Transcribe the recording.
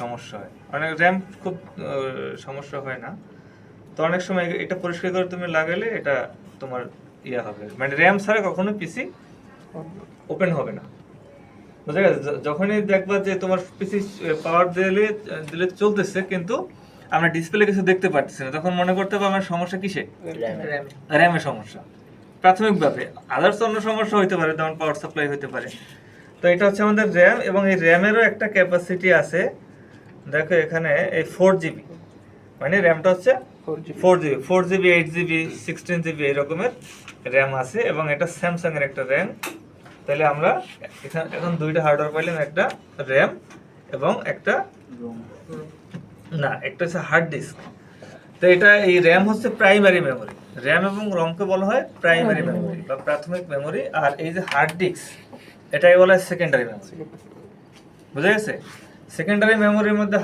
সমস্যা হয়, অনেক র্যাম খুব সমস্যা হয় না। তো অনেক সময় এটা পরিষ্কার করে তুমি লাগালে এটা তোমার হবে, মানে র্যাম ছাড়া কখনো পিসি ওপেন হবে না। বুঝা গেছে? যখনই দেখবা যে তোমার পিসি পাওয়ার দিলে চলতেছে, কিন্তু আমরা ডিসপ্লে কিছু দেখতে পাচ্ছি না, তখন মনে করতে হবে আমার সমস্যা কিসে? র্যামের সমস্যা প্রাথমিকভাবে। আদার্স অন্য সমস্যা হইতে পারে, যেমন পাওয়ার সাপ্লাই হইতে পারে। তো এটা হচ্ছে আমাদের র্যাম, এবং এই র্যামেরও একটা ক্যাপাসিটি আছে। দেখো এখানে এই 4GB, মানে র্যামটা হচ্ছে 4GB 8GB 16GB এই রকমের র্যাম আছে, এবং এটা স্যামসাং এর একটা র্যাম। তাহলে আমরা এখন দুইটা হার্ডওয়্যার পাইলাম, একটা র্যাম এবং একটা একটা হচ্ছে হার্ড ডিস্ক। তো এটা এই র্যাম হচ্ছে প্রাইমারি মেমোরি। র্যাম এবং রমকে বলা হয় প্রাইমারি মেমোরি বা প্রাথমিক মেমোরি, আর এই যে হার্ড ডিস্ক এটাই বলা হয় সেকেন্ডারি মেমোরি। বুঝা গেছে? সেকেন্ডারি মেমোরির মধ্যে